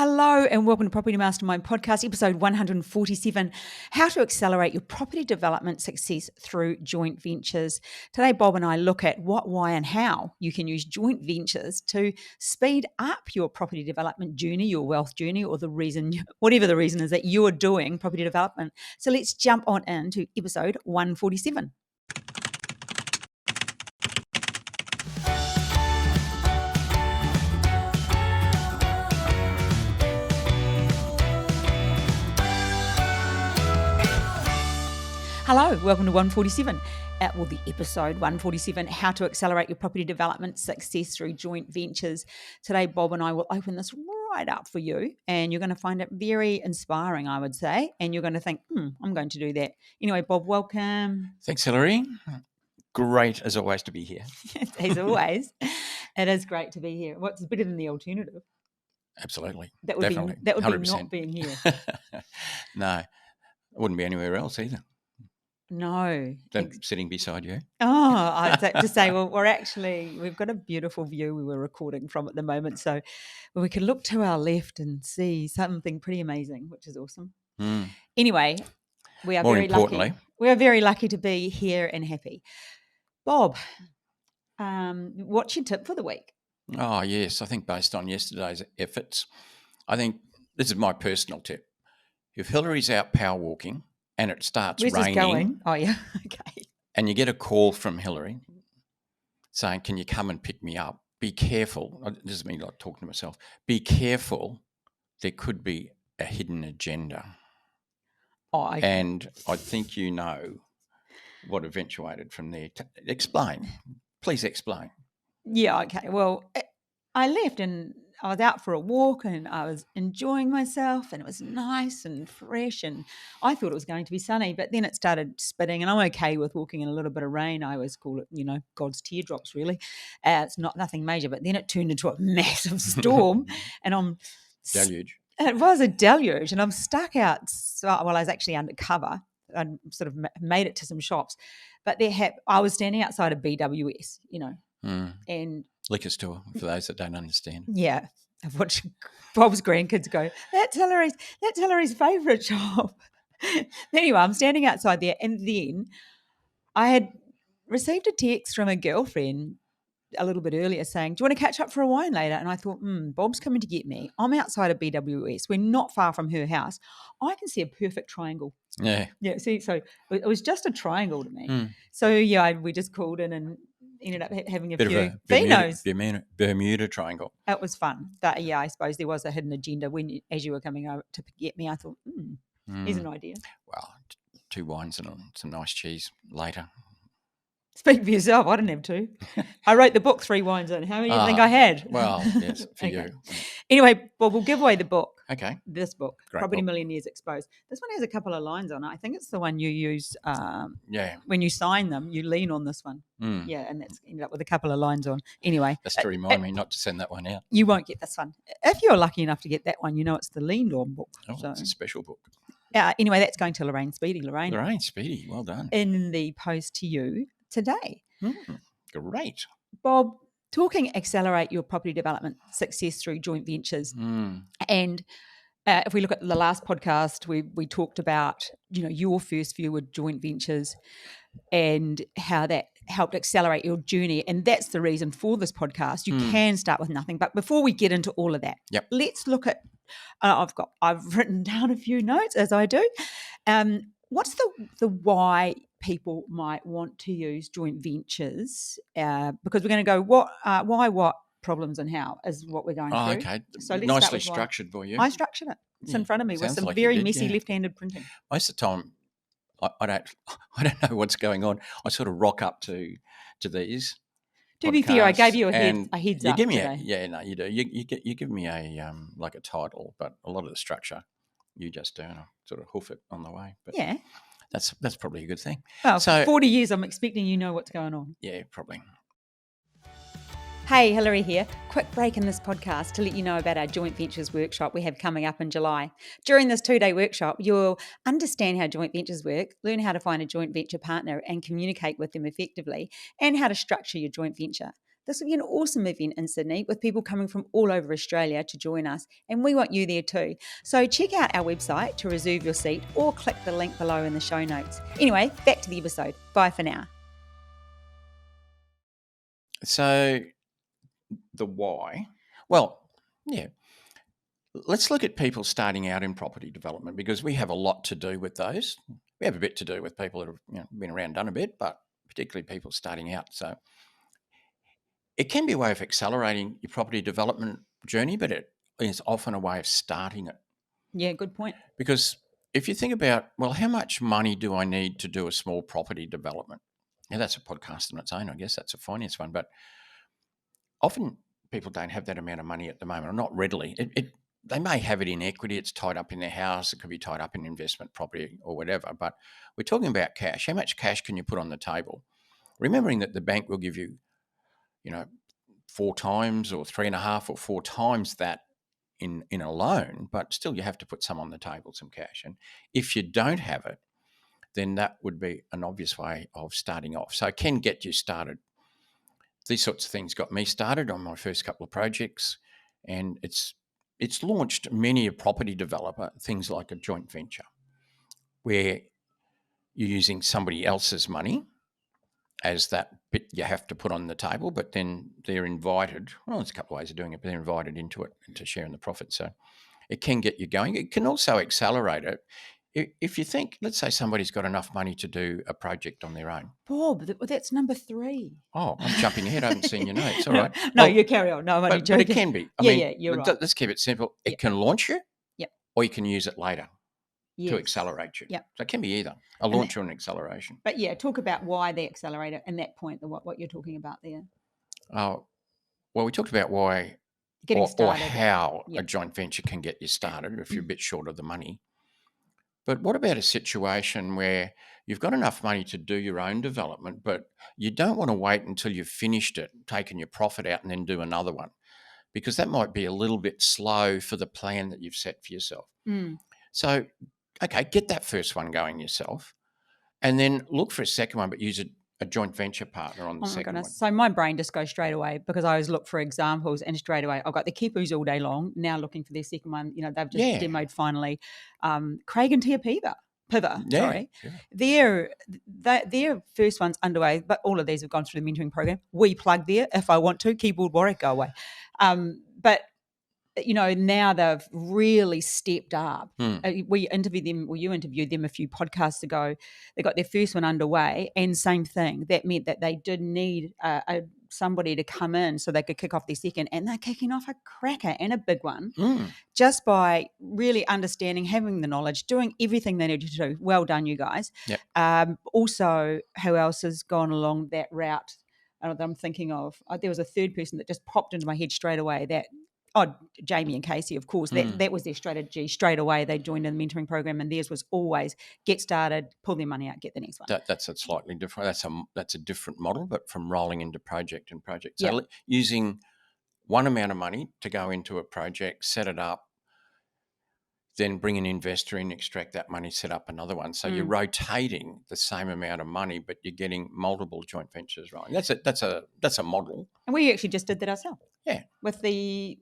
Hello and welcome to Property Mastermind Podcast, episode 147, How to Accelerate Your Property Development Success Through Joint Ventures. Today, Bob and I look at what, why and how you can use joint ventures to speed up your property development journey, your wealth journey, or the reason, whatever the reason is that you're doing property development. So let's jump on into episode 147. Hello, welcome to 147. The episode 147, How to Accelerate Your Property Development Success Through Joint Ventures. Today, Bob and I will open this right up for you, and you're going to find it very inspiring, I would say, and you're going to think, I'm going to do that. Anyway, Bob, welcome. Thanks, Hilary. Great, as always, to be here. As always, it is great to be here. What's better than the alternative? Absolutely. That would Definitely. be 100%. not being here. No, I wouldn't be anywhere else either. No. Than sitting beside you. Oh, I'd to say, well, we've got a beautiful view we were recording from at the moment. So we can look to our left and see something pretty amazing, which is awesome. Anyway, we are lucky. We are very lucky to be here and happy. Bob, what's your tip for the week? Oh, yes. I think based on yesterday's efforts, I think this is my personal tip. If Hilary's out power walking, and it starts raining. Where's this going? Oh, yeah. Okay. And you get a call from Hilary saying, can you come and pick me up? Be careful. This is me like talking to myself. Be careful. There could be a hidden agenda. And I think you know what eventuated from there. Explain. Please explain. Yeah, okay. Well, I left and I was out for a walk and I was enjoying myself and it was nice and fresh and I thought it was going to be sunny, but then it started spitting and I'm okay with walking in a little bit of rain. I always call it, God's teardrops really. It's nothing major, but then it turned into a massive storm and I'm... Deluge. It was a deluge and I'm stuck out. I was actually undercover. I sort of made it to some shops, but I was standing outside of BWS, and liquor store for those that don't understand. Yeah, I've watched Bob's grandkids go, that's Hilary's favourite shop. Anyway, I'm standing outside there, and then I had received a text from a girlfriend a little bit earlier saying, do you want to catch up for a wine later? And I thought, Bob's coming to get me. I'm outside of BWS. We're not far from her house. I can see a perfect triangle. Yeah. Yeah, see, so it was just a triangle to me. So, yeah, we just called in and ended up having a bit few of a Bermuda triangle. It was fun. But, yeah, I suppose there was a hidden agenda as you were coming over to get me. I thought, here's an idea. Well, 2 wines and some nice cheese later. Speak for yourself. I didn't have 2. I wrote the book 3 wines in. How many do you think I had? Well, yes, for okay. you. Anyway, we'll give away the book. Okay. This book, Great Property book. Millionaires Exposed. This one has a couple of lines on it. I think it's the one you use when you sign them. You lean on this one. Yeah, and that's ended up with a couple of lines on. Anyway. That's to remind me not to send that one out. You won't get this one. If you're lucky enough to get that one, it's the leaned on book. Oh, so. It's a special book. Anyway, that's going to Lorraine Speedy. Lorraine Speedy, well done. In the post to you today. Great. Bob, talking accelerate your property development success through joint ventures. And if we look at the last podcast, we talked about, your first few with joint ventures and how that helped accelerate your journey. And that's the reason for this podcast. You can start with nothing. But before we get into all of that, let's look at, I've written down a few notes as I do. What's the why people might want to use joint ventures? Because we're going to go why, what, problems, and how is what we're going through. Okay. So let's nicely structured for you. I structured it. It's in front of me with some very messy left-handed printing. Most of the time, I don't know what's going on. I sort of rock up to these. To be fair, I gave you a heads you up give me today. You do. You give me a like a title, but a lot of the structure you just do, and I sort of hoof it on the way. But yeah, that's probably a good thing. Well, so 40 years, I'm expecting you know what's going on. Yeah, probably. Hey, Hilary here. Quick break in this podcast to let you know about our joint ventures workshop we have coming up in July. During this 2-day workshop, you'll understand how joint ventures work, learn how to find a joint venture partner and communicate with them effectively, and how to structure your joint venture. This will be an awesome event in Sydney with people coming from all over Australia to join us, and we want you there too. So check out our website to reserve your seat or click the link below in the show notes. Anyway, back to the episode. Bye for now. So the why, well, yeah. Let's look at people starting out in property development, because we have a lot to do with those. We have a bit to do with people that have been around, done a bit, but particularly people starting out. So it can be a way of accelerating your property development journey, but it is often a way of starting it. Yeah, good point. Because if you think about, well, how much money do I need to do a small property development? Now, that's a podcast on its own, I guess. That's a finance one. But often people don't have that amount of money at the moment, or not readily. They may have it in equity. It's tied up in their house. It could be tied up in investment property or whatever. But we're talking about cash. How much cash can you put on the table? Remembering that the bank will give you, 4 times or 3.5 or 4 times that in a loan, but still you have to put some on the table, some cash. And if you don't have it, then that would be an obvious way of starting off. So it can get you started. These sorts of things got me started on my first couple of projects, and it's launched many a property developer things like a joint venture, where you're using somebody else's money as that bit you have to put on the table, but then they're invited. Well, there's a couple of ways of doing it, but they're invited into it and to share in the profit. So it can get you going. It can also accelerate it. If you think, let's say somebody's got enough money to do a project on their own. Bob, that's number 3. Oh, I'm jumping ahead. I haven't seen your notes. All right. No, you carry on. No, I'm only joking. But it can be. I mean, you're right. Let's keep it simple. It can launch you, or you can use it later to accelerate you. Yep. So it can be either a launch or an acceleration. But yeah, talk about why the accelerator and that point, what you're talking about there. Well, we talked about why getting started, or how a joint venture can get you started if you're a bit short of the money. But what about a situation where you've got enough money to do your own development, but you don't want to wait until you've finished it, taken your profit out, and then do another one? Because that might be a little bit slow for the plan that you've set for yourself. So, okay, get that first one going yourself, and then look for a second one, but use a joint venture partner on the second one. So my brain just goes straight away, because I always look for examples, and straight away I've got the Kipus all day long now looking for their second one. They've just demoed finally. Craig and Tia Piva, sorry. Yeah. Their first one's underway, but all of these have gone through the mentoring program. We plug there if I want to. Keyboard warrior, go away. But now they've really stepped up. We interviewed them, or you interviewed them a few podcasts ago. They got their first one underway, and same thing. That meant that they did need somebody to come in so they could kick off their second, and they're kicking off a cracker and a big one just by really understanding, having the knowledge, doing everything they needed to do. Well done, you guys. Yep. Also, who else has gone along that route that I'm thinking of? There was a third person that just popped into my head straight away. Jamie and Casey, of course. That was their strategy straight away. They joined in the mentoring program, and theirs was always get started, pull their money out, get the next one. That's a slightly different. That's a different model, but from rolling into project and project. So using one amount of money to go into a project, set it up, then bring an investor in, extract that money, set up another one. So you're rotating the same amount of money, but you're getting multiple joint ventures rolling. That's a model. And we actually just did that ourselves. Yeah. With the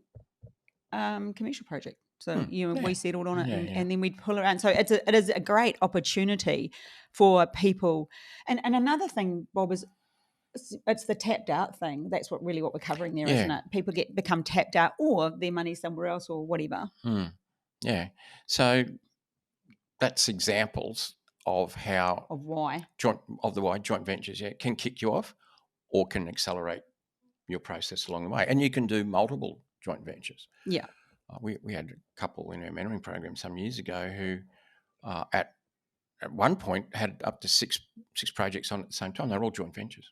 commercial project. So we settled on it, and then we'd pull around. So it is a great opportunity for people. And another thing, Bob, is it's the tapped out thing. That's what we're covering there, isn't it? People become tapped out, or their money's somewhere else, or whatever. Yeah. So that's examples of how joint ventures can kick you off, or can accelerate your process along the way. And you can do multiple joint ventures. Yeah. We had a couple in our mentoring program some years ago who at one point had up to six projects on at the same time. They're all joint ventures.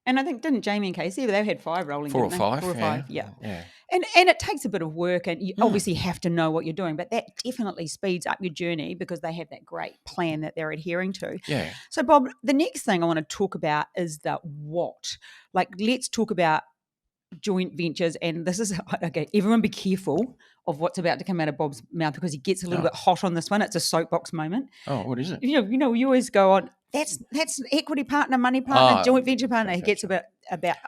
And I think, didn't Jamie and Casey, they had 5 rolling, 4 or 5. 4 or 5, yeah. And it takes a bit of work, and you obviously have to know what you're doing, but that definitely speeds up your journey, because they have that great plan that they're adhering to. Yeah. So, Bob, the next thing I want to talk about is the what. Let's talk about joint ventures, and this is okay, everyone be careful of what's about to come out of Bob's mouth because he gets a little bit hot on this one. It's a soapbox moment. Oh, what is it? You always go on, that's equity partner, money partner, joint venture partner. He gets a bit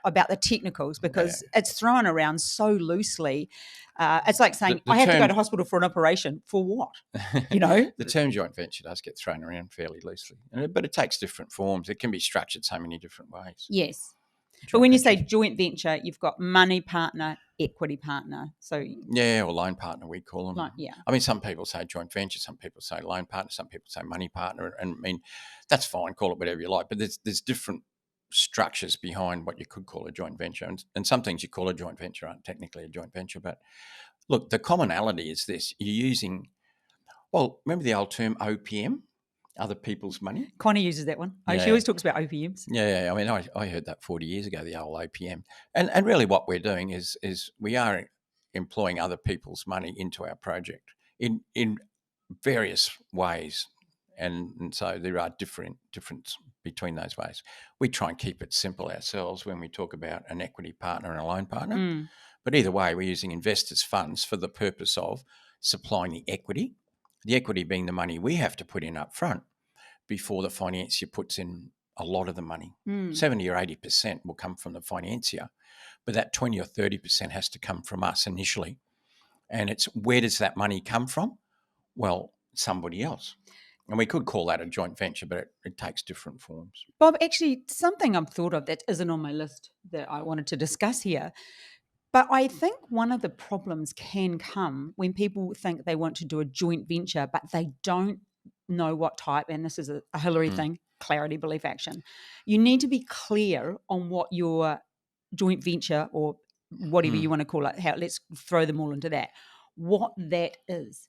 about the technicals because it's thrown around so loosely. It's like saying, I have to go to hospital for an operation. For what? The term joint venture does get thrown around fairly loosely, but it takes different forms. It can be structured so many different ways. Yes. But when you say joint venture, you've got money partner, equity partner. So or loan partner, we call them. Yeah. I mean, some people say joint venture, some people say loan partner, some people say money partner, and I mean, that's fine. Call it whatever you like. But there's different structures behind what you could call a joint venture, and some things you call a joint venture aren't technically a joint venture. But look, the commonality is this: you're using. Well, remember the old term OPM? Other people's money. Connie uses that one. She always talks about OPMs. Yeah. I mean, I heard that 40 years ago, the old OPM. And really what we're doing is we are employing other people's money into our project in various ways. And so there are difference between those ways. We try and keep it simple ourselves when we talk about an equity partner and a loan partner. But either way, we're using investors' funds for the purpose of supplying the equity being the money we have to put in up front before the financier puts in a lot of the money. 70 or 80% will come from the financier, but that 20 or 30% has to come from us initially. And it's where does that money come from? Well, somebody else. And we could call that a joint venture, but it takes different forms. Bob, actually, something I've thought of that isn't on my list that I wanted to discuss here. But I think one of the problems can come when people think they want to do a joint venture, but they don't know what type, and this is a Hilary thing, clarity, belief, action. You need to be clear on what your joint venture or whatever you want to call it, let's throw them all into that, what that is.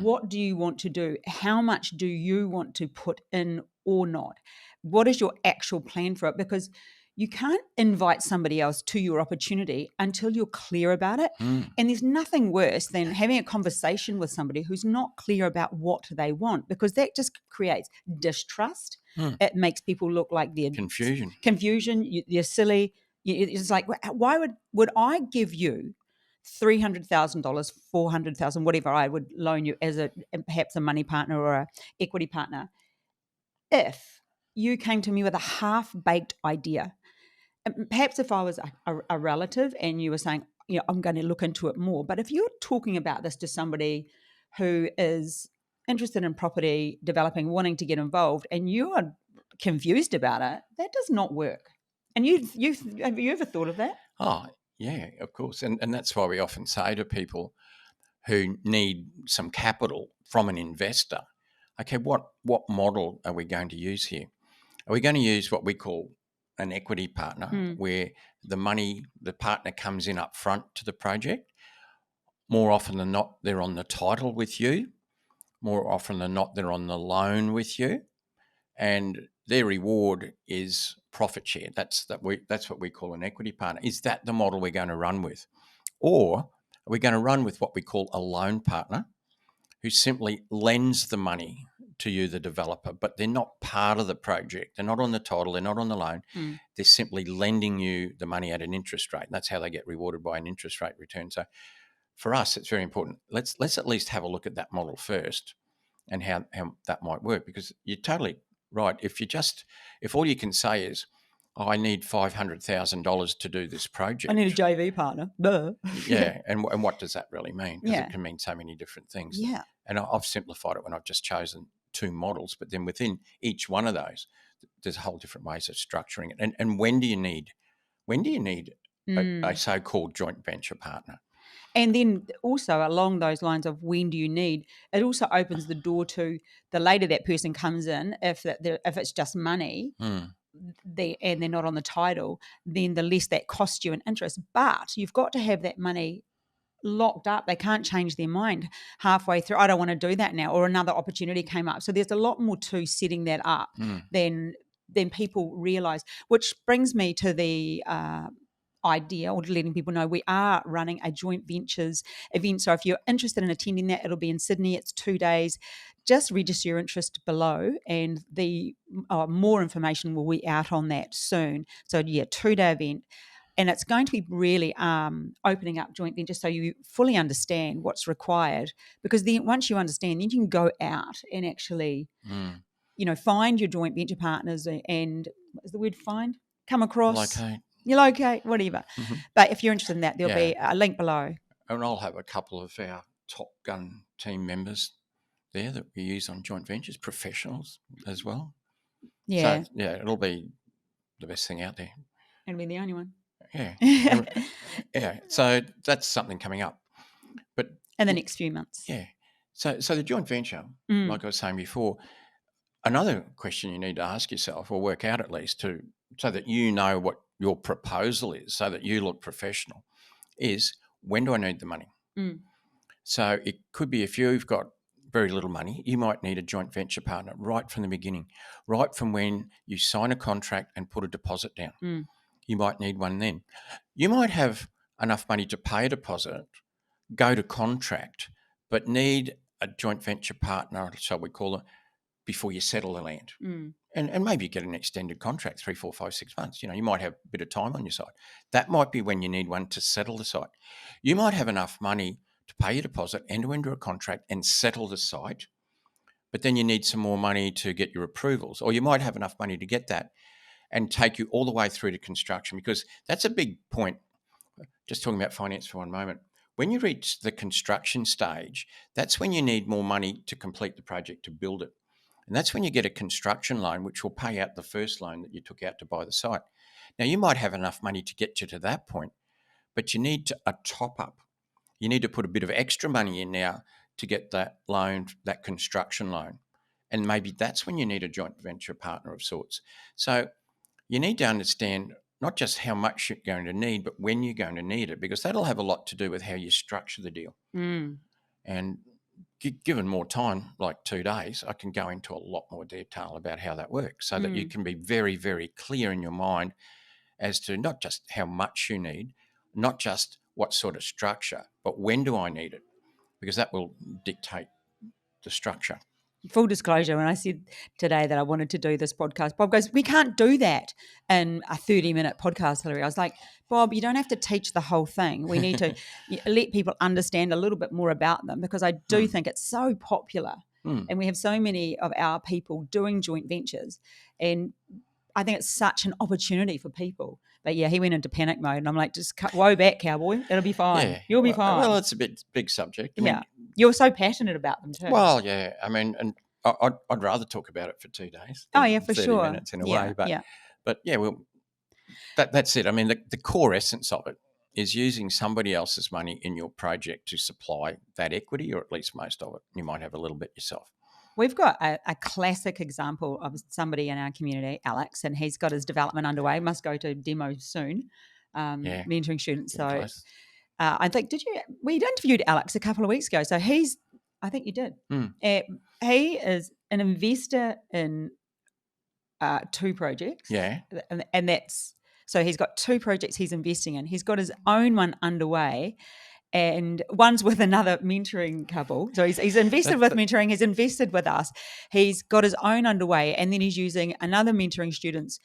What do you want to do? How much do you want to put in or not? What is your actual plan for it? Because you can't invite somebody else to your opportunity until you're clear about it. And there's nothing worse than having a conversation with somebody who's not clear about what they want, because that just creates distrust. It makes people look like they're confusion. You're silly. It's like, why would I give you $300,000, $400,000, whatever I would loan you as perhaps a money partner or a equity partner, if you came to me with a half-baked idea? Perhaps if I was a relative and you were saying, I'm going to look into it more. But if you're talking about this to somebody who is interested in property developing, wanting to get involved, and you are confused about it, that does not work. And have you ever thought of that? Oh, yeah, of course. And that's why we often say to people who need some capital from an investor, okay, what model are we going to use here? Are we going to use what we call an equity partner, where the partner comes in up front to the project? More often than not, they're on the title with you. More often than not, they're on the loan with you. And their reward is profit share. That's what we call an equity partner. Is that the model we're going to run with? Or are we going to run with what we call a loan partner, who simply lends the money to you, the developer, but they're not part of the project. They're not on the title. They're not on the loan. They're simply lending you the money at an interest rate. And that's how they get rewarded, by an interest rate return. So for us, it's very important. Let's at least have a look at that model first and how that might work, because you're totally right. If all you can say is, I need $500,000 to do this project. I need a JV partner. Duh. Yeah, and what does that really mean? Because it can mean so many different things. Yeah. And I've simplified it when I've just chosen two models, but then within each one of those, there's a whole different ways of structuring it. And when do you need a so-called joint venture partner? And then also along those lines of when do you need, it also opens the door to the later that person comes in, if it's just money, and they're not on the title, then the less that costs you in interest. But you've got to have that money locked up. They can't change their mind halfway through. I don't want to do that now, or another opportunity came up. So there's a lot more to setting that up than people realize, which brings me to the idea, or letting people know we are running a joint ventures event. So if you're interested in attending that, it'll be in Sydney. It's 2 days. Just register your interest below, and the more information will be out on that soon. So 2-day event. And it's going to be really opening up joint ventures so you fully understand what's required, because then once you understand, then you can go out and actually, find your joint venture partners and what is the word find? Come across. Locate. You locate, whatever. But if you're interested in that, there'll be a link below. And I'll have a couple of our Top Gun team members there that we use on joint ventures, professionals as well. Yeah. So, it'll be the best thing out there. It'll be the only one. Yeah. Yeah. So that's something coming up. But in the next few months. Yeah. So the joint venture, like I was saying before, another question you need to ask yourself, or work out at least, so that you know what your proposal is, so that you look professional, is when do I need the money? So it could be if you've got very little money, you might need a joint venture partner right from the beginning, right from when you sign a contract and put a deposit down. You might need one then. You might have enough money to pay a deposit, go to contract, but need a joint venture partner, shall we call it, before you settle the land. And maybe you get an extended contract, 3, 4, 5, 6 months. You might have a bit of time on your side. That might be when you need one to settle the site. You might have enough money to pay your deposit, enter into a contract and settle the site, but then you need some more money to get your approvals. Or you might have enough money to get that and take you all the way through to construction, because that's a big point. Just talking about finance for one moment. When you reach the construction stage, that's when you need more money to complete the project, to build it. And that's when you get a construction loan, which will pay out the first loan that you took out to buy the site. Now, you might have enough money to get you to that point, but you need a top up. You need to put a bit of extra money in now to get that loan, that construction loan. And maybe that's when you need a joint venture partner of sorts. So you need to understand not just how much you're going to need, but when you're going to need it, because that'll have a lot to do with how you structure the deal. And given more time, like 2 days, I can go into a lot more detail about how that works, so that you can be very, very clear in your mind as to not just how much you need, not just what sort of structure, but when do I need it, because that will dictate the structure. Full disclosure, when I said today that I wanted to do this podcast, Bob goes, we can't do that in a 30-minute podcast, Hilary. I was like, Bob, you don't have to teach the whole thing. We need to let people understand a little bit more about them, because I do think it's so popular. And we have so many of our people doing joint ventures. And I think it's such an opportunity for people. But yeah, he went into panic mode, and I'm like, just woe back, cowboy. It'll be fine. Yeah. You'll be fine. Well, it's a big subject. I mean, you're so passionate about them too. Well, yeah. I mean, and I'd rather talk about it for 2 days. Oh yeah, for 30 sure. minutes in a way, but yeah, well, that's it. I mean, the core essence of it is using somebody else's money in your project to supply that equity, or at least most of it. You might have a little bit yourself. We've got a classic example of somebody in our community, Alex, and he's got his development underway. Must go to demo soon, mentoring students. So I think, we interviewed Alex a couple of weeks ago. So I think you did. He is an investor in 2 projects. Yeah. And so he's got 2 projects he's investing in. He's got his own one underway, and one's with another mentoring couple. So he's invested with mentoring. He's invested with us. He's got his own underway, and then he's using another mentoring student's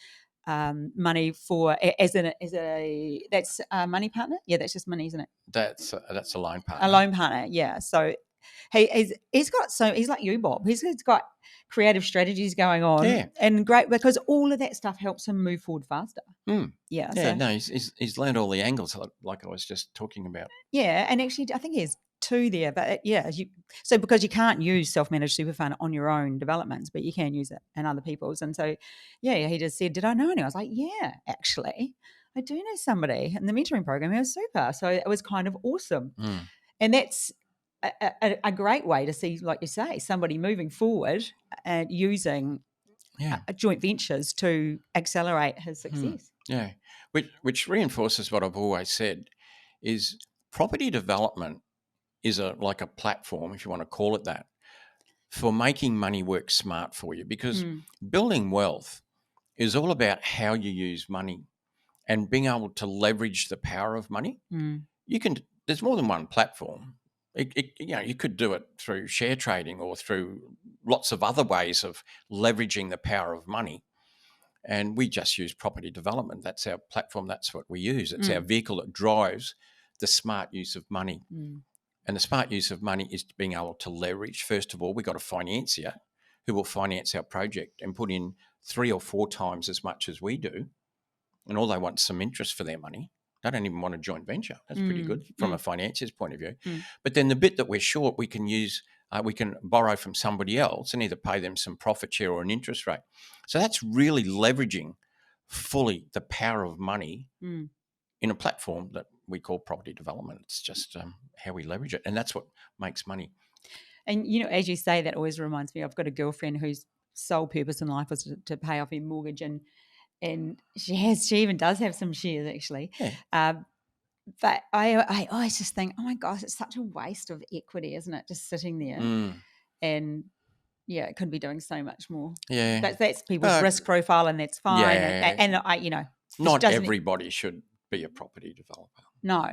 money for as a that's a money partner. Yeah, that's just money, isn't it? That's a loan partner. A loan partner. Yeah. So he's like you, Bob. He's got creative strategies going on, and great, because all of that stuff helps him move forward faster. Yeah. No, he's learned all the angles, like I was just talking about. Yeah, and actually, I think he has 2 there, but so because you can't use self-managed super fund on your own developments, but you can use it in other people's, and so he just said, "Did I know anyone?" I was like, "Yeah, actually, I do know somebody in the mentoring program who was super." So it was kind of awesome, and that's a great way to see, like you say, somebody moving forward and using joint ventures to accelerate his success. Yeah, which reinforces what I've always said, is property development is like a platform, if you want to call it that, for making money work smart for you, because building wealth is all about how you use money and being able to leverage the power of money. There's more than one platform. You could do it through share trading or through lots of other ways of leveraging the power of money. And we just use property development. That's our platform. That's what we use. It's our vehicle that drives the smart use of money. And the smart use of money is being able to leverage. First of all, we've got a financier who will finance our project and put in 3 or 4 times as much as we do. And all they want is some interest for their money. They don't even want a joint venture. That's pretty good from a financier's point of view. But then the bit that we're short, we can use, we can borrow from somebody else and either pay them some profit share or an interest rate. So that's really leveraging fully the power of money in a platform that we call property development. It's just how we leverage it. And that's what makes money. And, you know, as you say, that always reminds me, I've got a girlfriend whose sole purpose in life was to pay off her mortgage, and she even does have some shares actually. But I always just think, oh my gosh, it's such a waste of equity, isn't it? Just sitting there. And yeah, it could be doing so much more. Yeah. That's people's risk profile, and that's fine. Yeah. And I, you know, not everybody should be a property developer. No,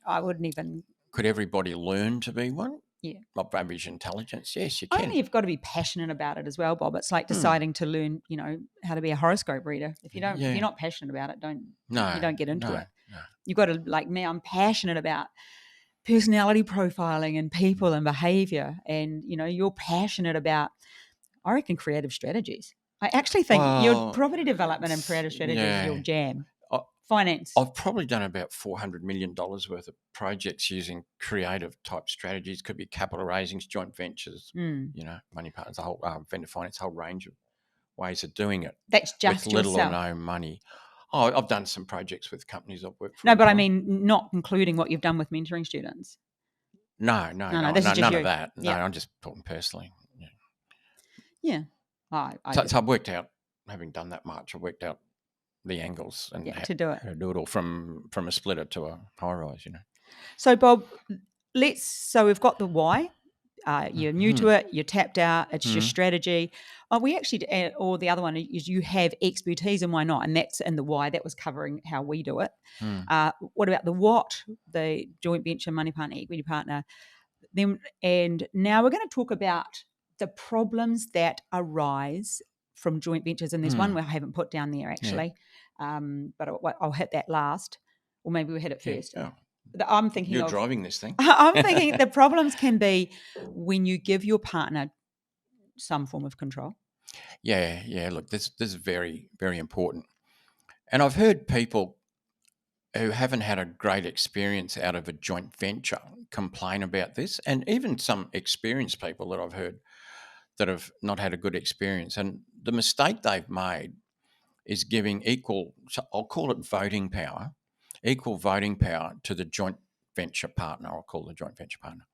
I wouldn't even. Could everybody learn to be one? Yeah. Of average intelligence? Yes, you can. Only you've got to be passionate about it as well, Bob. It's like deciding to learn, you know, how to be a horoscope reader. If you don't, if you're not passionate about it, you don't get into it. No. You've got to, like me, I'm passionate about personality profiling and people and behavior. And, you know, you're passionate about, I reckon, creative strategies. I actually think your property development and creative strategies is your jam. Finance. I've probably done about $400 million worth of projects using creative type strategies. Could be capital raisings, joint ventures, you know, money partners, the whole vendor finance, a whole range of ways of doing it. That's just with little yourself. or no money. Oh, I've done some projects with companies I've worked for. No, but I mean, not including what you've done with mentoring students. No, none of that. No, I'm just talking personally. Yeah. So I've worked out, having done that much, I've worked out the angles and to do it. How to do it all from a splitter to a high rise, you know. So Bob, so we've got the why. You're new to it. You're tapped out. It's your strategy. We actually, or the other one is you have expertise, and why not? And that's in the why. That was covering how we do it. What about the what? The joint venture, money partner, equity partner. Then, and now we're going to talk about the problems that arise from joint ventures. And there's one where I haven't put down there actually, but I'll hit that last, or maybe we'll hit it first. Yeah. I'm thinking you're driving this thing. I'm thinking the problems can be when you give your partner some form of control. Yeah. Look, this is very, very important. And I've heard people who haven't had a great experience out of a joint venture complain about this, and even some experienced people that I've heard that have not had a good experience. And the mistake they've made is giving equal, I'll call it voting power, equal voting power to the joint venture partner. I'll call the joint venture partner.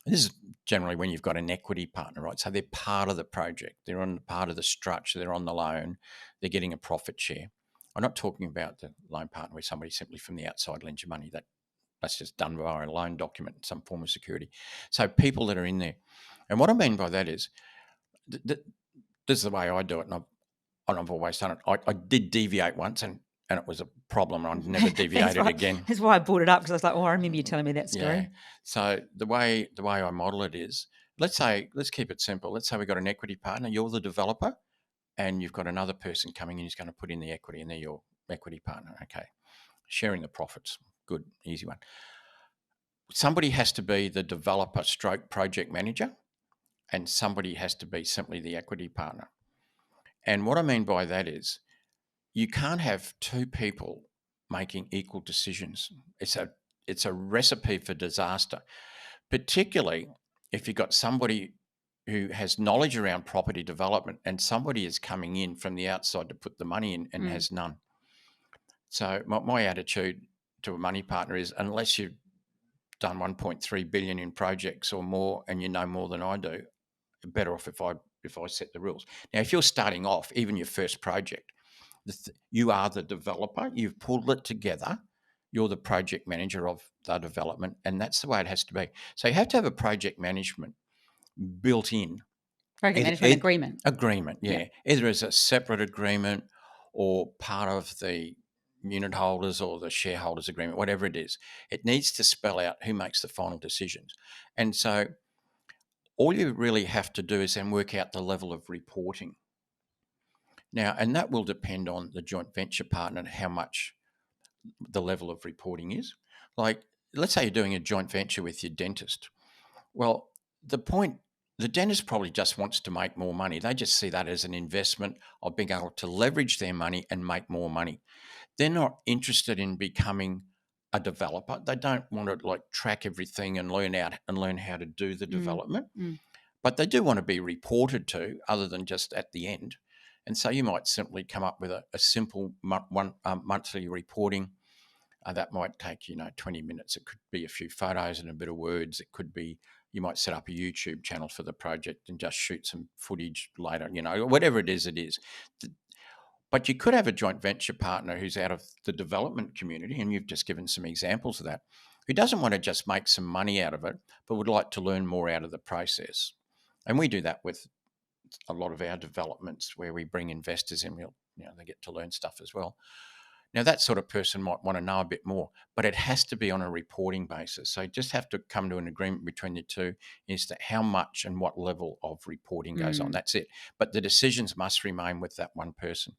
This is generally when you've got an equity partner, right? So they're part of the project. They're on part of the structure. They're on the loan. They're getting a profit share. I'm not talking about the loan partner where somebody simply from the outside lends you money. That's just done via a loan document, some form of security. So people that are in there. And what I mean by that is, this is the way I do it, and I've always done it. I did deviate once, and it was a problem. I never deviated again. That's why I brought it up, because I was like, I remember you telling me that story. Yeah. So the way I model it is, let's keep it simple. Let's say we've got an equity partner. You're the developer, and you've got another person coming in who's going to put in the equity, and they're your equity partner. Okay. Sharing the profits. Good, easy one. Somebody has to be the developer / project manager, and somebody has to be simply the equity partner. And what I mean by that is, you can't have two people making equal decisions. It's a recipe for disaster, particularly if you've got somebody who has knowledge around property development and somebody is coming in from the outside to put the money in and has none. So my attitude to a money partner is, unless you've done 1.3 billion in projects or more and you know more than I do, better off if I set the rules. Now, if you're starting off, even your first project, you are the developer, you've pulled it together, you're the project manager of the development, and that's the way it has to be. So you have to have a project management built in. Project management agreement. Agreement, yeah. Either as a separate agreement or part of the unit holders or the shareholders agreement, whatever it is. It needs to spell out who makes the final decisions. And so all you really have to do is then work out the level of reporting. Now, and that will depend on the joint venture partner and how much the level of reporting is. Like, let's say you're doing a joint venture with your dentist. Well, the dentist probably just wants to make more money. They just see that as an investment of being able to leverage their money and make more money. They're not interested in becoming a developer. They don't want to like track everything and learn how to do the development. But they do want to be reported to, other than just at the end. And so you might simply come up with a simple monthly reporting. That might take 20 minutes. It could be a few photos and a bit of words. It could be you might set up a YouTube channel for the project and just shoot some footage later. Whatever it is, it is. But you could have a joint venture partner who's out of the development community, and you've just given some examples of that, who doesn't want to just make some money out of it, but would like to learn more out of the process. And we do that with a lot of our developments where we bring investors in. They get to learn stuff as well. Now, that sort of person might want to know a bit more, but it has to be on a reporting basis. So you just have to come to an agreement between you two as to how much and what level of reporting goes on. That's it. But the decisions must remain with that one person.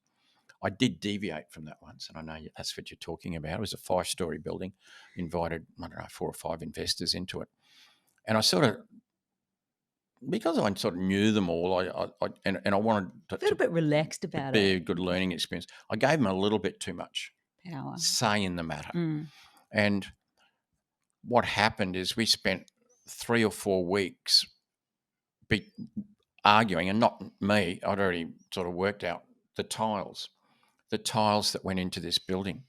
I did deviate from that once, and I know that's what you're talking about. It was a 5-story building, invited, 4 or 5 investors into it. And I because I sort of knew them all, I wanted to, A little bit relaxed about be it. a good learning experience. I gave them a little bit too much Power. say in the matter. And what happened is we spent 3 or 4 weeks arguing, and not me, I'd already sort of worked out the tiles that went into this building.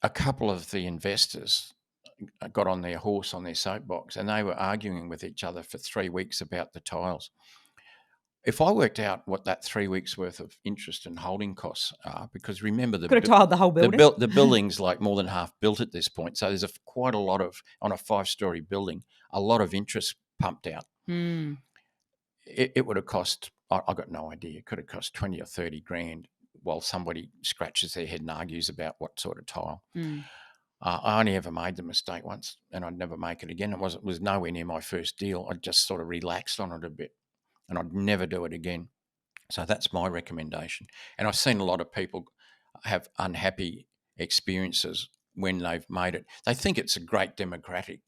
A couple of the investors got on their horse, on their soapbox, and they were arguing with each other for 3 weeks about the tiles. If I worked out what that 3 weeks worth of interest and holding costs are, because remember Could have tiled the whole building. the building's like more than half built at this point, so there's quite a lot of, on a 5-story building, a lot of interest pumped out. It would have cost, I got no idea, it could have cost 20 or 30 grand while somebody scratches their head and argues about what sort of tile. I only ever made the mistake once, and I'd never make it again. It was nowhere near my first deal. I just sort of relaxed on it a bit, and I'd never do it again. So that's my recommendation. And I've seen a lot of people have unhappy experiences when they've made it. They think it's a great democratic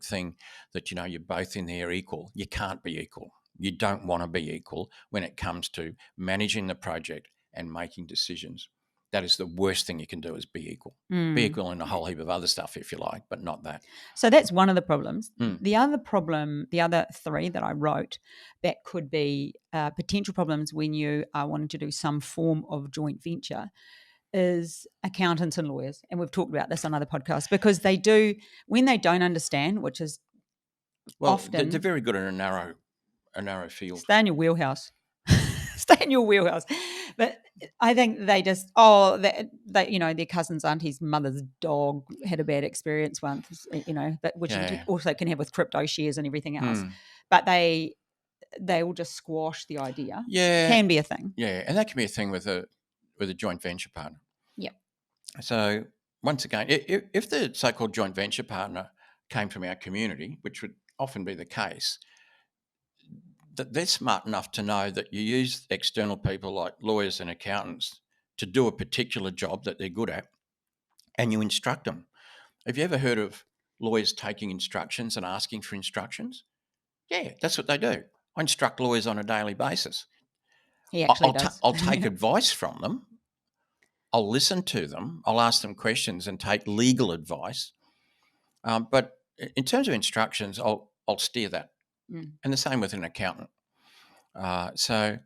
thing that, you're both in there equal. You can't be equal. You don't want to be equal when it comes to managing the project and making decisions. That is the worst thing you can do, is be equal. Be equal in a whole heap of other stuff if you like, but not that. So that's one of the problems. The other problem, the other 3 that I wrote that could be potential problems when you are wanting to do some form of joint venture is accountants and lawyers. And we've talked about this on other podcasts, because they do, when they don't understand, which is often. They're very good in a narrow field. Stay in your wheelhouse. Stay in your wheelhouse. But I think they just, their cousin's auntie's mother's dog had a bad experience once, but which you also can have with crypto shares and everything else. But they will just squash the idea. Yeah. Can be a thing. Yeah, and that can be a thing with a joint venture partner. Yep. So once again, if the so-called joint venture partner came from our community, which would often be the case, that they're smart enough to know that you use external people like lawyers and accountants to do a particular job that they're good at, and you instruct them. Have you ever heard of lawyers taking instructions and asking for instructions? Yeah, that's what they do. I instruct lawyers on a daily basis. He actually does. I'll take advice from them. I'll listen to them. I'll ask them questions and take legal advice. But in terms of instructions, I'll steer that. And the same with an accountant. So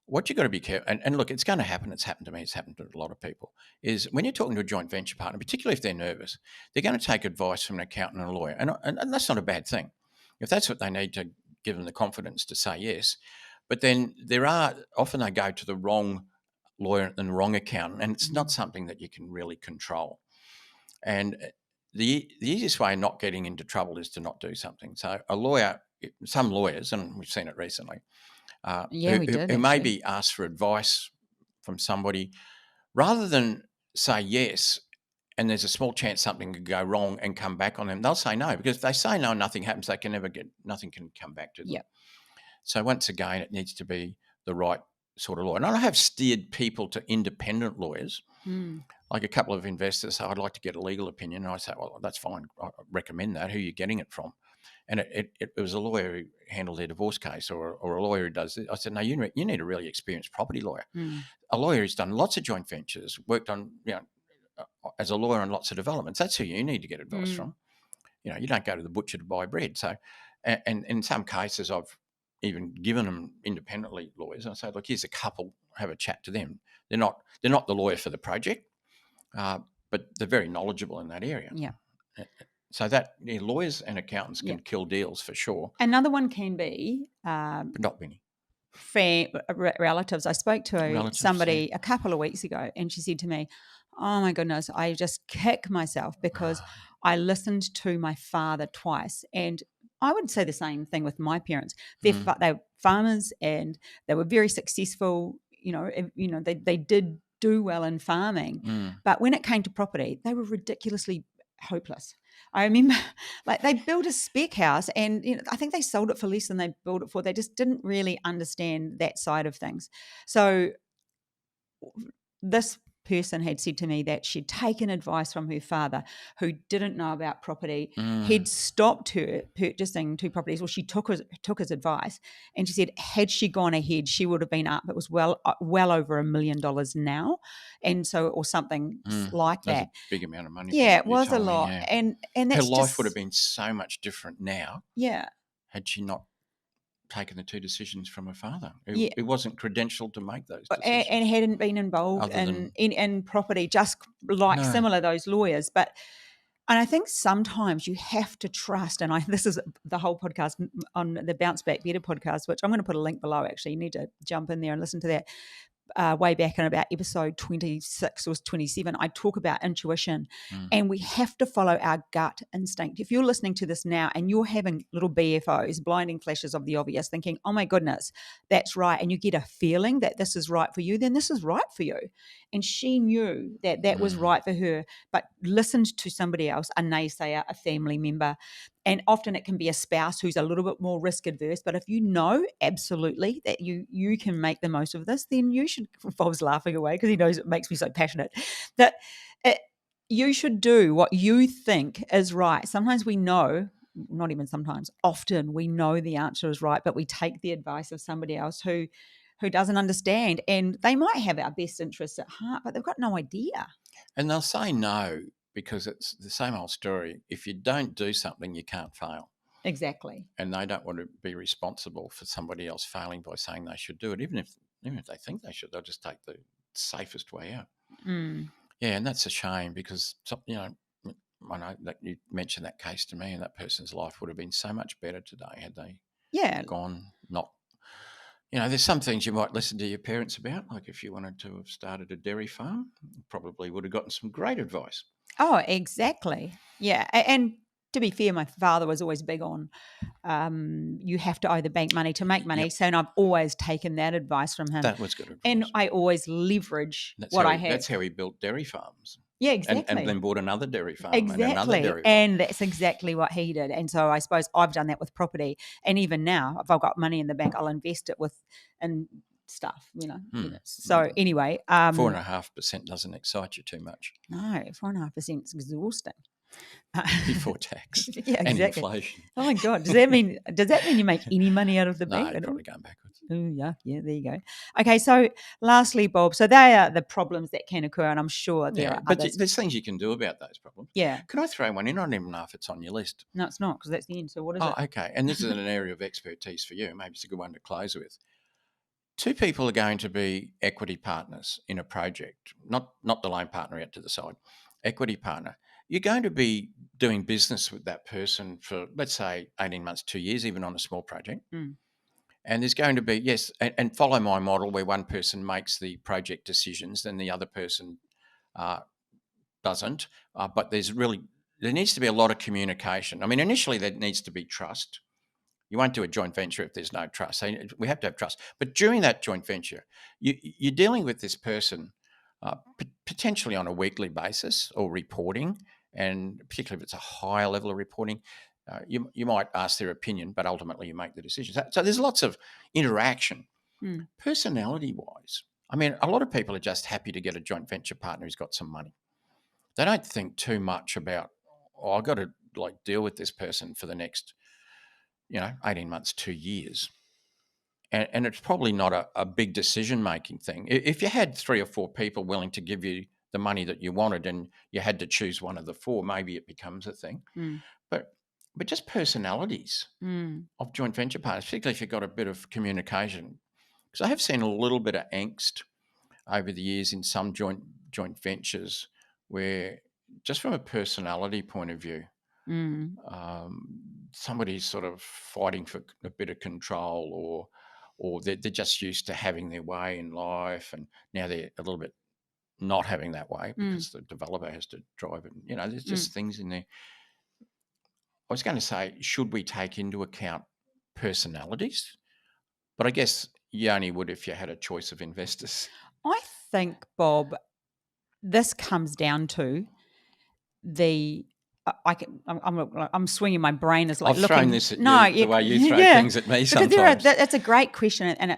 what you've got to be careful, and look, it's going to happen. It's happened to me. It's happened to a lot of people, is when you're talking to a joint venture partner, particularly if they're nervous, they're going to take advice from an accountant and a lawyer. And that's not a bad thing. If that's what they need to give them the confidence to say yes. But then often they go to the wrong lawyer and the wrong accountant, and it's not something that you can really control. And the easiest way of not getting into trouble is to not do something. So a lawyer, some lawyers, and we've seen it recently, who maybe ask for advice from somebody, rather than say yes, and there's a small chance something could go wrong and come back on them, they'll say no, because if they say no and nothing happens, nothing can come back to them. Yep. So once again, it needs to be the right sort of lawyer. And I have steered people to independent lawyers. Like a couple of investors say, I'd like to get a legal opinion. And I say, well, that's fine. I recommend that. Who are you getting it from? And it was a lawyer who handled their divorce case or a lawyer who does it. I said, no, you need a really experienced property lawyer. A lawyer who's done lots of joint ventures, worked on, as a lawyer on lots of developments. That's who you need to get advice from. You don't go to the butcher to buy bread. So, and in some cases, I've even given them independently lawyers. I say, look, here's a couple, have a chat to them. They're not the lawyer for the project, but they're very knowledgeable in that area. Yeah. So that lawyers and accountants can kill deals for sure. Another one can be, but not many. Relatives. I spoke to somebody a couple of weeks ago, and she said to me, "Oh my goodness, I just kick myself because I listened to my father twice." And I would say the same thing with my parents. They were farmers, and they were very successful. They did do well in farming, but when it came to property, they were ridiculously hopeless. I remember, like, they built a spec house, and I think they sold it for less than they built it for. They just didn't really understand that side of things. So this person had said to me that she'd taken advice from her father, who didn't know about property. He'd stopped her purchasing 2 properties. Well, she took his advice, and she said had she gone ahead, she would have been up. It was well over $1 million now, and so, or something like that. That's a big amount of money. Yeah, it was a lot, and that's her life would have been so much different now. Yeah, had she not taken the 2 decisions from her father. It wasn't credentialed to make those decisions. And hadn't been involved in property, just like similar those lawyers. And I think sometimes you have to trust, and this is the whole podcast on the Bounce Back Better podcast, which I'm going to put a link below. Actually, you need to jump in there and listen to that. Way back in about episode 26 or 27, I talk about intuition, and we have to follow our gut instinct. If you're listening to this now and you're having little BFOs, blinding flashes of the obvious, thinking, oh my goodness, that's right, and you get a feeling that this is right for you, then this is right for you. And she knew that was right for her, but listened to somebody else, a naysayer, a family member. And often it can be a spouse who's a little bit more risk adverse. But if you know absolutely that you can make the most of this, then you should. Bob's laughing away because he knows it makes me so passionate. That you should do what you think is right. Sometimes we know, not even sometimes, often we know the answer is right, but we take the advice of somebody else who doesn't understand. And they might have our best interests at heart, but they've got no idea. And they'll say no, because it's the same old story. If you don't do something, you can't fail. Exactly. And they don't want to be responsible for somebody else failing by saying they should do it. Even if they think they should, they'll just take the safest way out. Yeah, and that's a shame, because, I know that you mentioned that case to me, and that person's life would have been so much better today had they gone not. There's some things you might listen to your parents about, like if you wanted to have started a dairy farm, you probably would have gotten some great advice. Oh, exactly. Yeah. And to be fair, my father was always big on you have to owe the bank money to make money. Yep. So, and I've always taken that advice from him. That was good advice. And I always leverage I have. That's how he built dairy farms. Yeah, exactly. And then bought another dairy farm. Exactly. And another dairy farm. And that's exactly what he did. And so I suppose I've done that with property. And even now, if I've got money in the bank, I'll invest it in stuff, So anyway. 4.5% doesn't excite you too much. No, 4.5% is exhausting. Before tax. Yeah, exactly. And inflation. Oh my God. Does that mean you make any money out of the bank? No, probably going backwards. Oh, yeah, there you go. Okay, so lastly, Bob, so they are the problems that can occur, and I'm sure there are others. But there's things you can do about those problems. Yeah. Can I throw one in? I don't even know if it's on your list. No, it's not, because that's the end. So what is it? Oh, okay. And this is an area of expertise for you. Maybe it's a good one to close with. 2 people are going to be equity partners in a project, not the loan partner out to the side, equity partner. You're going to be doing business with that person for, let's say, 18 months, 2 years, even on a small project. And there's going to be, yes, and follow my model where one person makes the project decisions and the other person doesn't. But there needs to be a lot of communication. I mean, initially there needs to be trust. You won't do a joint venture if there's no trust. So we have to have trust. But during that joint venture, you're dealing with this person potentially on a weekly basis or reporting, and particularly if it's a higher level of reporting, you might ask their opinion, but ultimately you make the decision. So there's lots of interaction. Personality-wise, I mean, a lot of people are just happy to get a joint venture partner who's got some money. They don't think too much about, I've got to deal with this person for the next, 18 months, 2 years. And it's probably not a big decision-making thing. If you had 3 or 4 people willing to give you the money that you wanted and you had to choose one of the 4, maybe it becomes a thing. But just personalities of joint venture partners, particularly if you've got a bit of communication. Because I have seen a little bit of angst over the years in some joint ventures where, just from a personality point of view, somebody's sort of fighting for a bit of control, or they're just used to having their way in life, and now they're a little bit not having that way because the developer has to drive it. There's just things in there. I was going to say, should we take into account personalities? But I guess you only would if you had a choice of investors. I think, Bob, this comes down to the. I'm swinging my brain as like I've looking. thrown this at you, the way you throw things at me sometimes. That's a great question, and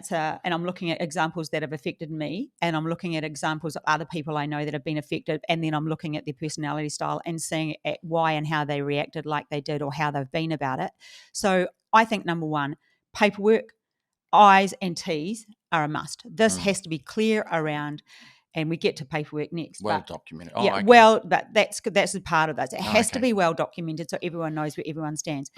I'm looking at examples that have affected me, and I'm looking at examples of other people I know that have been affected, and then I'm looking at their personality style and seeing at why and how they reacted like they did or how they've been about it. So I think number one, paperwork, I's and T's are a must. This has to be clear around. And we get to paperwork next. Well documented. Yeah, okay. Well, but that's a part of that. It has to be well documented so everyone knows where everyone stands.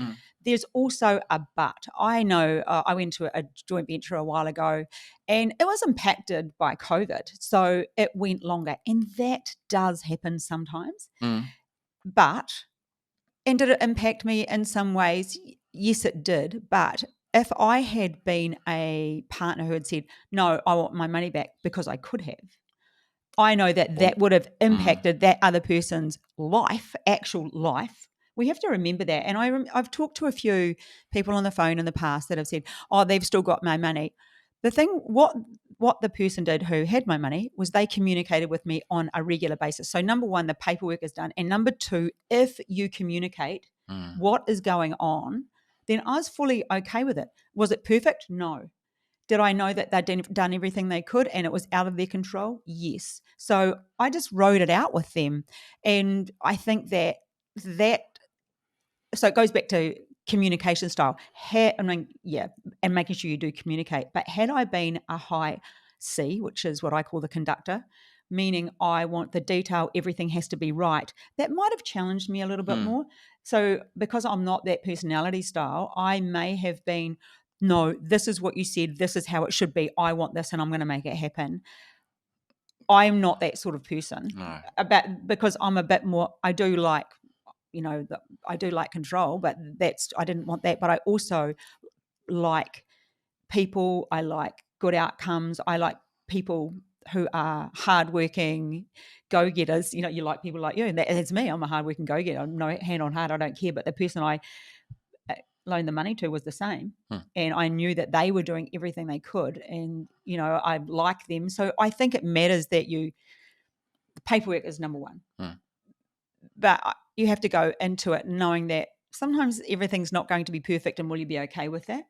There's also a but. I know I went to a joint venture a while ago and it was impacted by COVID. So it went longer. And that does happen sometimes. But, and did it impact me in some ways? Yes, it did. But if I had been a partner who had said, no, I want my money back because I could have, I know that would have impacted that other person's life, actual life. We have to remember that. And I've talked to a few people on the phone in the past that have said, oh, they've still got my money. The thing, what the person did who had my money was they communicated with me on a regular basis. So number one, the paperwork is done. And number two, if you communicate what is going on, then I was fully okay with it. Was it perfect? No. Did I know that they'd done everything they could and it was out of their control? Yes. So I just wrote it out with them. And I think that so it goes back to communication style. And making sure you do communicate. But had I been a high C, which is what I call the conductor, meaning I want the detail, everything has to be right, that might have challenged me a little bit more. So because I'm not that personality style, I may have been, no, this is what you said, this is how it should be, I want this and I'm going to make it happen. I'm not that sort of person. No. Because I'm a bit more, I do like control, but I didn't want that. But I also like people, I like good outcomes, I like people who are hardworking go-getters. You like people like you, and that's me. I'm a hardworking go-getter. I'm no hand on heart, I don't care. But the person I loaned the money to was the same, and I knew that they were doing everything they could, and I like them. So I think it matters that the paperwork is number one, but you have to go into it knowing that sometimes everything's not going to be perfect, and will you be okay with that?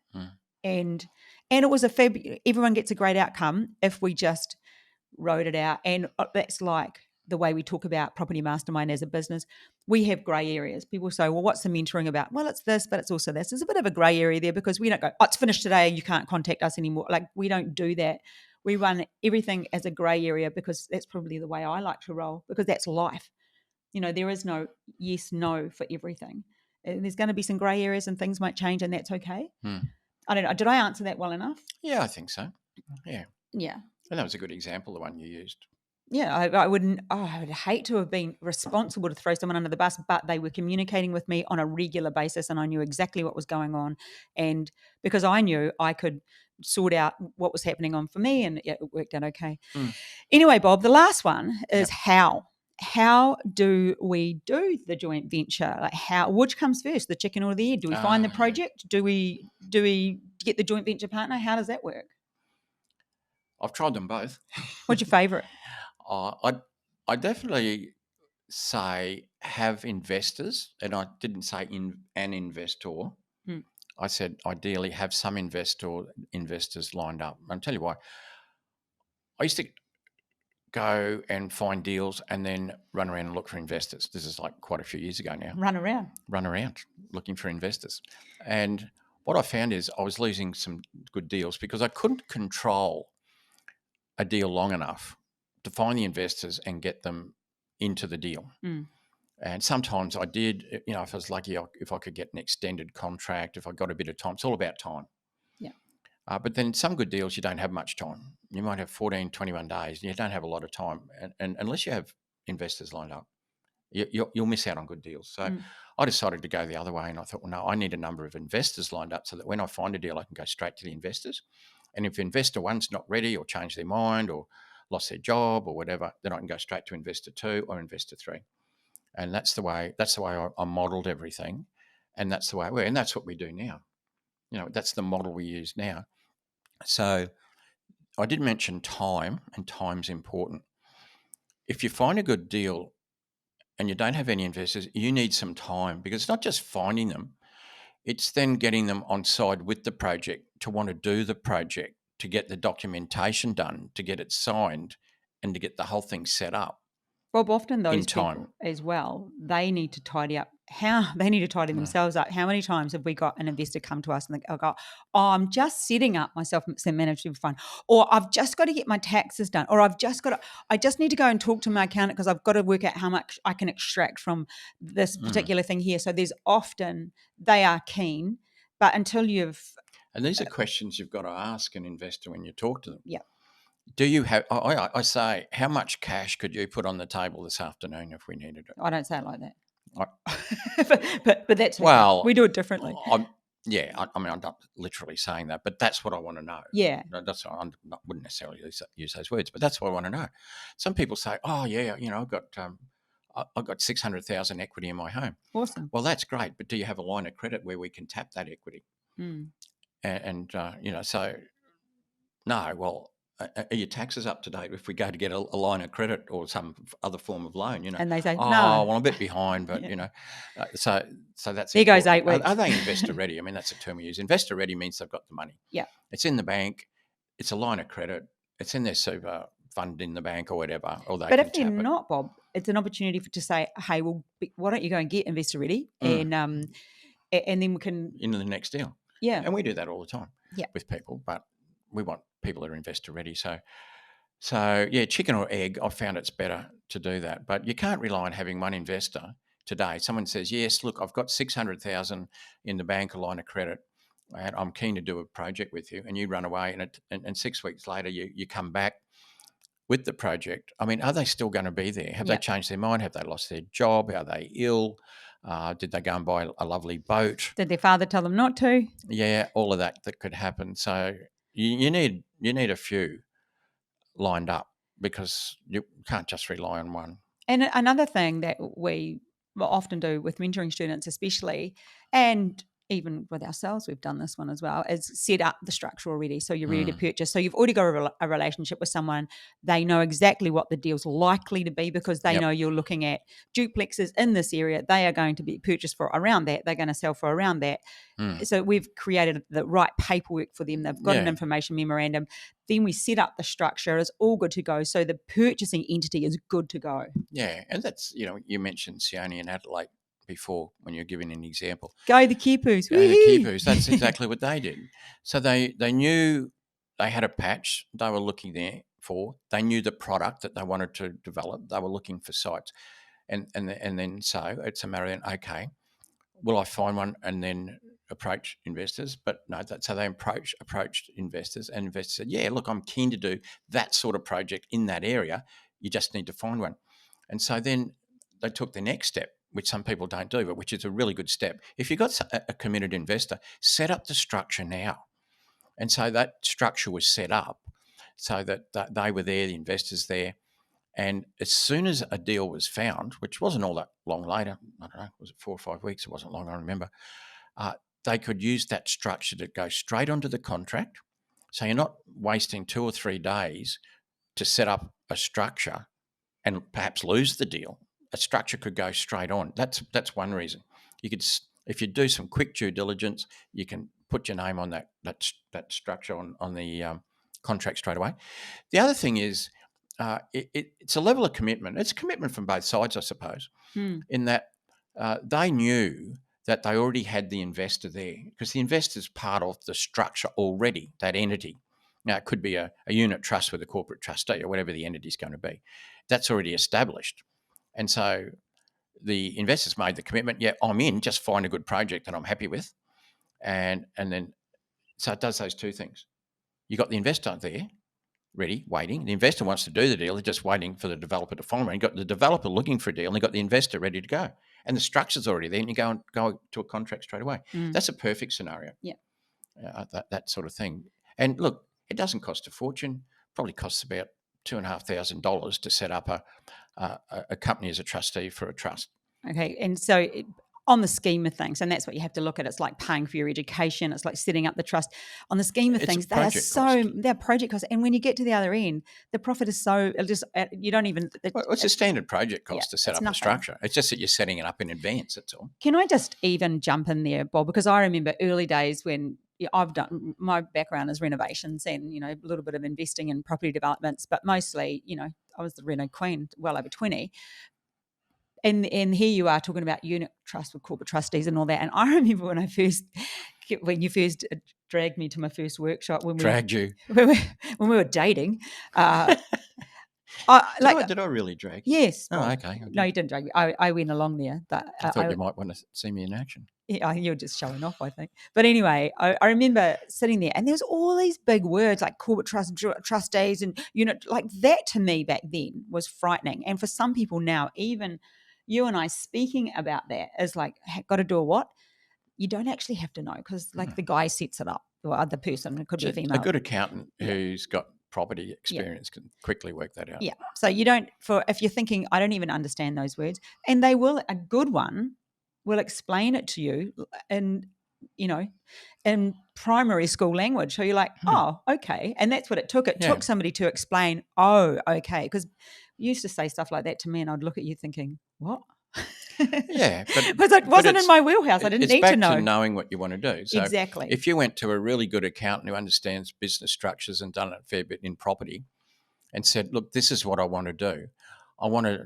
And it was everyone gets a great outcome if we just wrote it out. And that's like the way we talk about Property Mastermind as a business. We have grey areas. People say, well, what's the mentoring about? Well, it's this, but it's also this. There's a bit of a grey area there because we don't go, oh, it's finished today, you can't contact us anymore. Like, we don't do that. We run everything as a grey area because that's probably the way I like to roll, because that's life. There is no yes, no for everything. There's going to be some grey areas and things might change, and that's okay. I don't know. Did I answer that well enough? Yeah, I think so. Yeah. Yeah. And that was a good example, the one you used. Yeah, I would hate to have been responsible to throw someone under the bus, but they were communicating with me on a regular basis and I knew exactly what was going on. And because I knew I could sort out what was happening on for me, and it worked out okay. Anyway, Bob, the last one is how. How do we do the joint venture? Like, which comes first, the chicken or the egg? Do we find the project? Do we get the joint venture partner? How does that work? I've tried them both. What's your favourite? I definitely say have investors, and I didn't say an investor. I said, ideally have some investors lined up. I'll tell you why. I used to go and find deals and then run around and look for investors. This is like quite a few years ago now. Run around Looking for investors. And what I found is I was losing some good deals because I couldn't control a deal long enough to find the investors and get them into the deal. And sometimes I did, if I was lucky, if I could get an extended contract, if I got a bit of time. It's all about time. Yeah. But then some good deals, you don't have much time. You might have 14, 21 days. You don't have a lot of time. And unless you have investors lined up, you'll miss out on good deals. So I decided to go the other way, and I thought, well, no, I need a number of investors lined up so that when I find a deal, I can go straight to the investors. And if investor one's not ready or changed their mind or lost their job or whatever, then I can go straight to investor two or investor three. And that's the way I modelled everything, and that's the way and that's what we do now. That's the model we use now. So I did mention time, and time's important. If you find a good deal and you don't have any investors, you need some time, because it's not just finding them, it's then getting them on side with the project, to want to do the project, to get the documentation done, to get it signed, and to get the whole thing set up. Bob, often those in time. people as well, they need to tidy up. They need to tidy themselves up. How many times have we got an investor come to us and they go, "Oh, I'm just setting up my self-managed fund," or "I've just got to get my taxes done," or I just need to go and talk to my accountant because I've got to work out how much I can extract from this particular thing here." So there's often, they are keen, but until you've... And these are questions you've got to ask an investor when you talk to them. Yeah. Do you have, I say, how much cash could you put on the table this afternoon if we needed it? I don't say it like that. but that's okay. Well, We do it differently. I'm not literally saying that, but that's what I want to know. Yeah. That's what I wouldn't necessarily use those words, but that's what I want to know. Some people say, "Oh yeah, I've got 600,000 equity in my home." Awesome. Well, that's great, but do you have a line of credit where we can tap that equity? So no. Well, are your taxes up to date if we go to get a line of credit or some other form of loan? And they say, "Oh, no. well, I'm a bit behind," but so that's there goes 8 important. weeks. Are they investor ready? I mean, that's a term we use. Investor ready means they've got the money. Yeah. It's in the bank. It's a line of credit. It's in their super fund in the bank or whatever. Or they But can if they're tap it. not, Bob, it's an opportunity to say, "Hey, well, why don't you go and get investor ready, and then we can..." into the next deal. Yeah. And we do that all the time. Yeah. With people, but we want people that are investor ready. So yeah, chicken or egg, I've found it's better to do that. But you can't rely on having one investor today. Someone says, "Yes, look, I've got 600,000 in the bank, a line of credit, and I'm keen to do a project with you," and you run away, and 6 weeks later you come back with the project. I mean, are they still going to be there? Have they changed their mind? Have they lost their job? Are they ill? Did they go and buy a lovely boat? Did their father tell them not to? Yeah, all of that could happen. So you need a few lined up, because you can't just rely on one. And another thing that we often do with mentoring students, especially, and even with ourselves, we've done this one as well, is set up the structure already. So you're ready to purchase. So you've already got a relationship with someone. They know exactly what the deal's likely to be, because they know you're looking at duplexes in this area. They are going to be purchased for around that. They're going to sell for around that. So we've created the right paperwork for them. They've got an information memorandum. Then we set up the structure. It's all good to go. So the purchasing entity is good to go. Yeah, and that's, you mentioned Sione and Adelaide before when you're giving an example. Go the Kipus. Go the Kipus. That's exactly what they did. So they knew they had a patch they were looking there for. They knew the product that they wanted to develop. They were looking for sites. And then so it's a matter of, okay, will I find one and then approach investors? But no, so they approached investors, and investors said, "Yeah, look, I'm keen to do that sort of project in that area. You just need to find one." And so then they took the next step, which some people don't do, but which is a really good step. If you've got a committed investor, set up the structure now. And so that structure was set up so that they were there, the investors there. And as soon as a deal was found, which wasn't all that long later, I don't know, was it 4 or 5 weeks? It wasn't long, I remember. They could use that structure to go straight onto the contract. So you're not wasting 2 or 3 days to set up a structure and perhaps lose the deal. A structure could go straight on. That's one reason. You could If you do some quick due diligence, you can put your name on that structure on the contract straight away. The other thing is it's a level of commitment. It's a commitment from both sides, I suppose, in that they knew that they already had the investor there, because the investor's part of the structure already, that entity. Now, it could be a unit trust with a corporate trustee or whatever the entity's going to be. That's already established. And so the investors made the commitment, yeah, I'm in, just find a good project that I'm happy with. And then, so it does those two things. You got the investor there, ready, waiting. The investor wants to do the deal. They're just waiting for the developer to find one. You got the developer looking for a deal, and you got the investor ready to go. And the structure's already there, and you go to a contract straight away. That's a perfect scenario. Yeah. That sort of thing. And look, it doesn't cost a fortune. Probably costs about $2,500 to set up a company as a trustee for a trust. Okay. And so on the scheme of things, and that's what you have to look at, it's like paying for your education, it's like setting up the trust. On the scheme of things, they're project costs. And when you get to the other end, the profit is you don't even... it's a standard project cost to set up a structure. It's just that you're setting it up in advance, that's all. Can I just even jump in there, Bob? Because I remember early days when I've done, my background is renovations and, a little bit of investing in property developments, but mostly, I was the Reno Queen, well over 20. And here you are talking about unit trust with corporate trustees and all that. And I remember when you first dragged me to my first workshop when we were dating. Did I really drag you? Yes. Oh, okay. No, you didn't drag me. I went along there. But I thought you might want to see me in action. Yeah, you're just showing off, I think. But anyway, I remember sitting there, and there was all these big words like corporate trustees and unit, like that to me back then was frightening. And for some people now, even you and I speaking about that is like, got to do a what? You don't actually have to know, because like the guy sets it up, or other person, it could be a female. A good accountant who's got property experience can quickly work that out. Yeah. So you don't, if you're thinking, I don't even understand those words, and they will, a good one will explain it to you in primary school language. So you're like, oh, okay. And that's what it took. It took somebody to explain, oh, okay. Because you used to say stuff like that to me, and I'd look at you thinking, what? Yeah, because it wasn't in my wheelhouse. I didn't need to know. It's back to knowing what you want to do. So exactly. If you went to a really good accountant who understands business structures and done a fair bit in property and said, look, this is what I want to do. I want to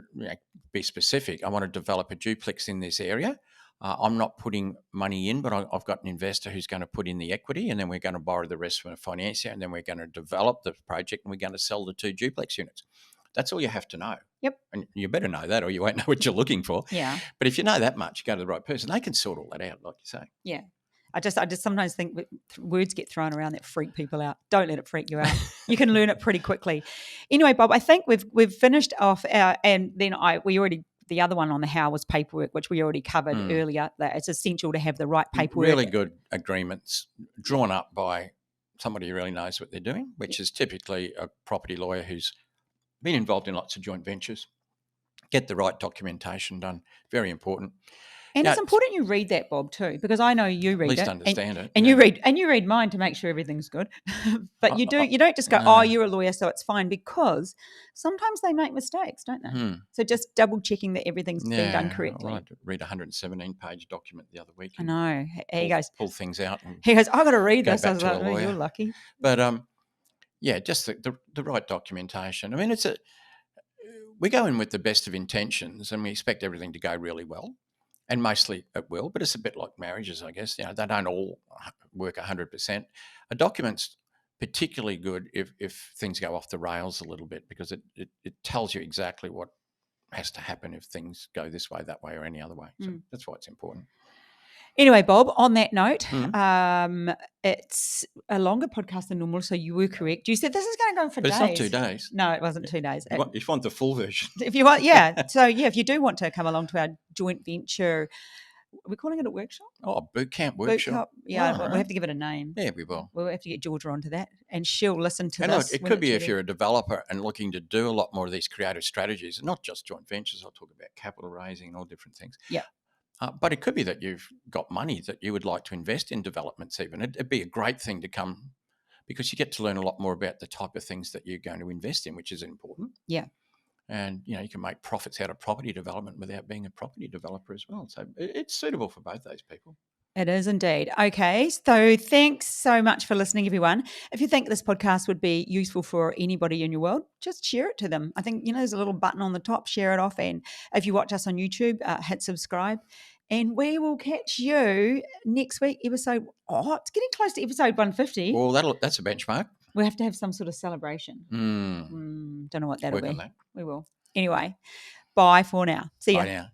be specific. I want to develop a duplex in this area. I'm not putting money in, but I've got an investor who's going to put in the equity, and then we're going to borrow the rest from a financier, and then we're going to develop the project, and we're going to sell the 2 duplex units. That's all you have to know. Yep. And you better know that, or you won't know what you're looking for. Yeah. But if you know that much, you go to the right person. They can sort all that out, like you say. Yeah. I just sometimes think words get thrown around that freak people out. Don't let it freak you out. You can learn it pretty quickly. Anyway, Bob, I think we've finished off and then the other one on the how was paperwork, which we already covered earlier. That it's essential to have the right paperwork. Really good agreements drawn up by somebody who really knows what they're doing, which is typically a property lawyer who's been involved in lots of joint ventures. Get the right documentation done. Very important. And it's important you read that, Bob, too, because I know you read it. At least understand it. And you read mine to make sure everything's good. But you don't just go, oh, you're a lawyer, so it's fine, because sometimes they make mistakes, don't they? So just double checking that everything's been done correctly. I read a 117-page document the other week. I know. He goes, pull things out. And he goes, I've got to read this. I was like, oh, you're lucky. But just the right documentation. I mean, we go in with the best of intentions, and we expect everything to go really well. And mostly it will, but it's a bit like marriages, I guess. They don't all work 100%. A document's particularly good if things go off the rails a little bit, because it tells you exactly what has to happen if things go this way, that way, or any other way. So that's why it's important. Anyway, Bob, on that note, it's a longer podcast than normal, so you were correct. You said this is going to go on for days. It's not 2 days. No, it wasn't 2 days. If you want the full version. If you want, yeah. So, if you do want to come along to our joint venture, are we calling it a workshop? Oh, boot camp workshop. Yeah, we'll have to give it a name. Yeah, we will. We'll have to get Georgia onto that, and she'll listen to and this. Look, it could be if you're a developer and looking to do a lot more of these creative strategies, not just joint ventures. I'll talk about capital raising and all different things. Yeah. But it could be that you've got money that you would like to invest in developments even. It'd be a great thing to come, because you get to learn a lot more about the type of things that you're going to invest in, which is important. Yeah. And, you can make profits out of property development without being a property developer as well. So it's suitable for both those people. It is indeed. Okay. So thanks so much for listening, everyone. If you think this podcast would be useful for anybody in your world, just share it to them. I think, there's a little button on the top, share it off. And if you watch us on YouTube, hit subscribe. And we will catch you next week, episode. Oh, it's getting close to episode 150. Well, that's a benchmark. We have to have some sort of celebration. Don't know what that'll Work be. on that. We will. Anyway, bye for now. See ya. Bye now.